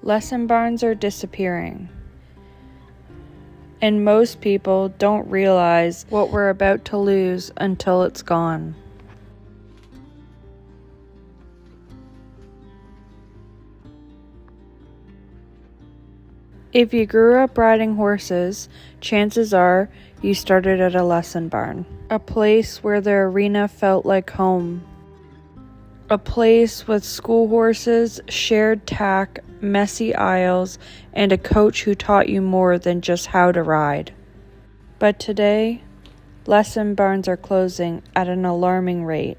Lesson barns are disappearing, and most people don't realize what we're about to lose until it's gone. If you grew up riding horses, chances are you started at a lesson barn, a place where the arena felt like home. A place with school horses, shared tack, messy aisles, and a coach who taught you more than just how to ride. But today, lesson barns are closing at an alarming rate.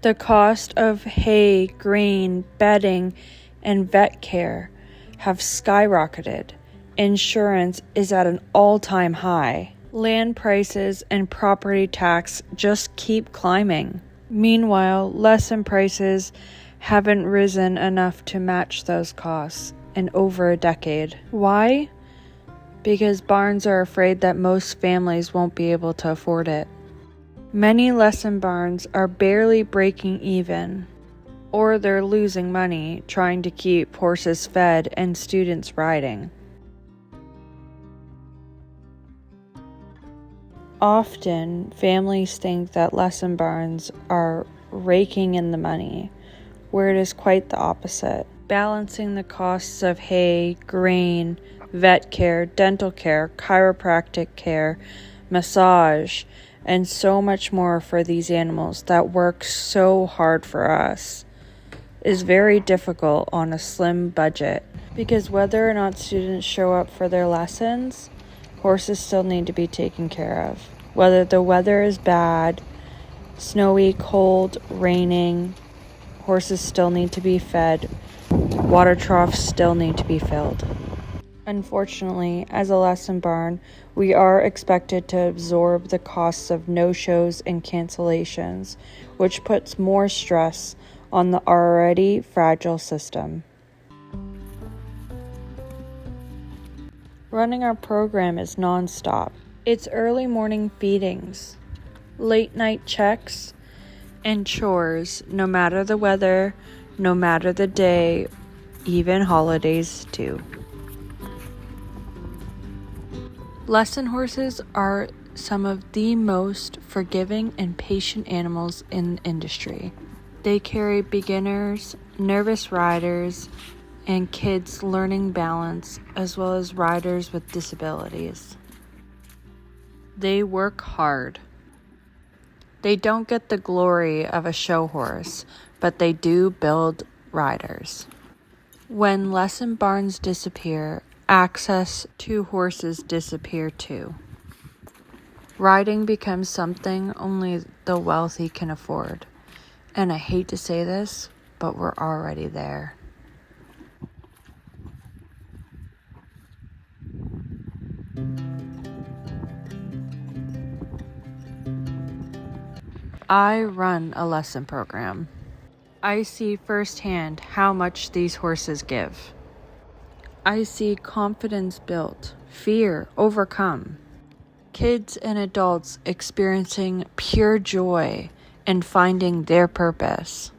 The cost of hay, grain, bedding, and vet care have skyrocketed. Insurance is at an all-time high. Land prices and property tax just keep climbing. Meanwhile, lesson prices haven't risen enough to match those costs in over a decade. Why? Because barns are afraid that most families won't be able to afford it. Many lesson barns are barely breaking even, or they're losing money trying to keep horses fed and students riding. Often, families think that lesson barns are raking in the money, where it is quite the opposite. Balancing the costs of hay, grain, vet care, dental care, chiropractic care, massage, and so much more for these animals that work so hard for us is very difficult on a slim budget. Because whether or not students show up for their lessons, horses still need to be taken care of. Whether the weather is bad, snowy, cold, raining, horses still need to be fed. Water troughs still need to be filled. Unfortunately, as a lesson barn, we are expected to absorb the costs of no-shows and cancellations, which puts more stress on the already fragile system. Running our program is non-stop. It's early morning feedings, late night checks, and chores, no matter the weather, no matter the day, even holidays too. Lesson horses are some of the most forgiving and patient animals in the industry. They carry beginners, nervous riders, and kids learning balance, as well as riders with disabilities. They work hard. They don't get the glory of a show horse, but they do build riders. When lesson barns disappear, access to horses disappear too. Riding becomes something only the wealthy can afford. And I hate to say this, but we're already there. I run a lesson program. I see firsthand how much these horses give. I see confidence built, fear overcome, kids and adults experiencing pure joy and finding their purpose.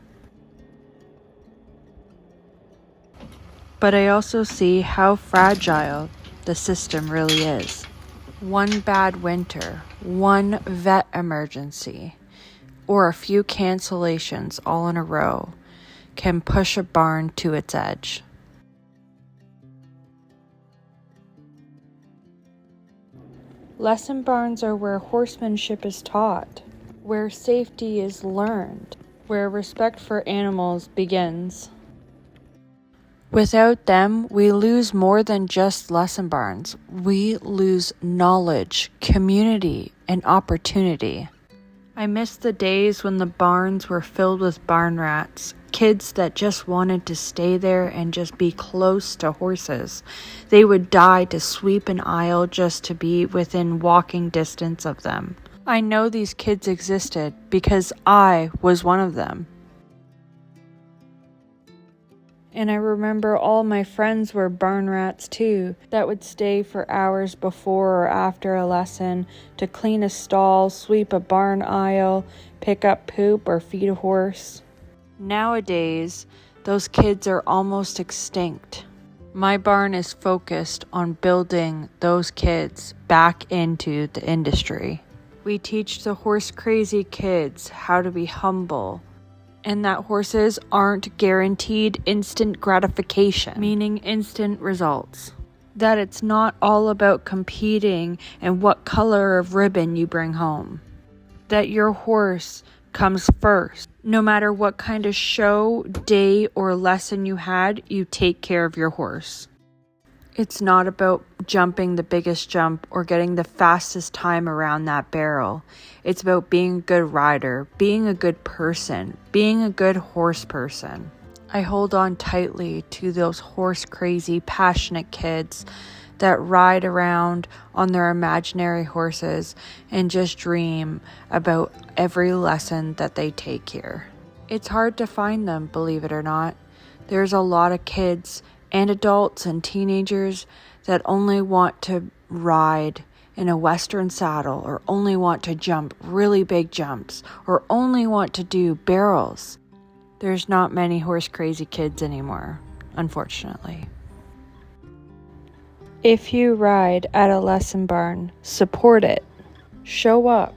But I also see how fragile the system really is. One bad winter, one vet emergency, or a few cancellations all in a row can push a barn to its edge. Lesson barns are where horsemanship is taught, where safety is learned, where respect for animals begins. Without them, we lose more than just lesson barns. We lose knowledge, community, and opportunity. I miss the days when the barns were filled with barn rats, kids that just wanted to stay there and just be close to horses. They would die to sweep an aisle just to be within walking distance of them. I know these kids existed because I was one of them. And I remember all my friends were barn rats too, that would stay for hours before or after a lesson to clean a stall, sweep a barn aisle, pick up poop, or feed a horse. Nowadays, those kids are almost extinct. My barn is focused on building those kids back into the industry. We teach the horse crazy kids how to be humble, and that horses aren't guaranteed instant gratification, meaning instant results. That it's not all about competing and what color of ribbon you bring home. That your horse comes first. No matter what kind of show, day, or lesson you had, you take care of your horse. It's not about jumping the biggest jump or getting the fastest time around that barrel. It's about being a good rider, being a good person, being a good horse person. I hold on tightly to those horse crazy, passionate kids that ride around on their imaginary horses and just dream about every lesson that they take here. It's hard to find them, believe it or not. There's a lot of kids and adults and teenagers that only want to ride in a Western saddle, or only want to jump really big jumps, or only want to do barrels. There's not many horse crazy kids anymore, unfortunately. If you ride at a lesson barn, support it. Show up.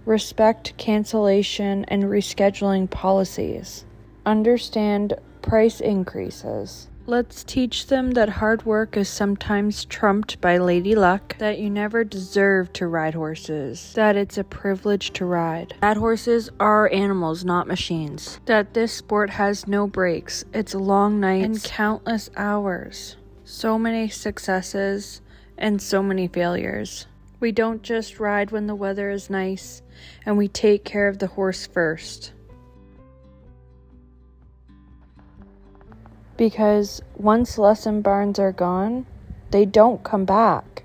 Respect cancellation and rescheduling policies. Understand price increases. Let's teach them that hard work is sometimes trumped by lady luck, that you never deserve to ride horses, that it's a privilege to ride, that horses are animals, not machines, that this sport has no breaks, it's long nights and countless hours, so many successes and so many failures. We don't just ride when the weather is nice, and we take care of the horse first. Because once lesson barns are gone, they don't come back.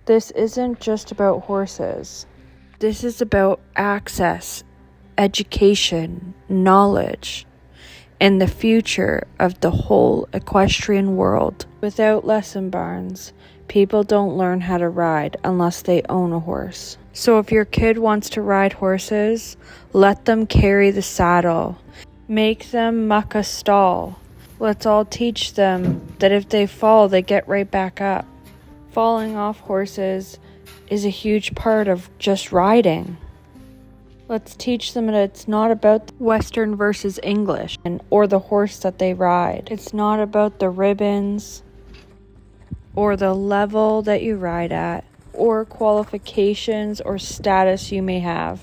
This isn't just about horses. This is about access, education, knowledge, and the future of the whole equestrian world. Without lesson barns, people don't learn how to ride unless they own a horse. So if your kid wants to ride horses, let them carry the saddle. Make them muck a stall. Let's all teach them that if they fall, they get right back up. Falling off horses is a huge part of just riding. Let's teach them that it's not about Western versus English or the horse that they ride. It's not about the ribbons or the level that you ride at or qualifications or status you may have.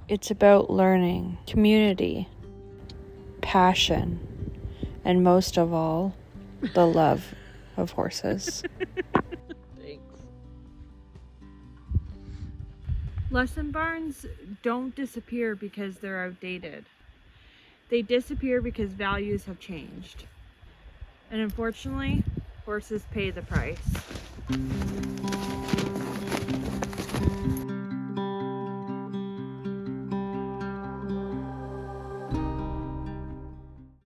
It's about learning, community, passion, and most of all, the love of horses. Thanks. Lesson barns don't disappear because they're outdated. They disappear because values have changed. And unfortunately, horses pay the price.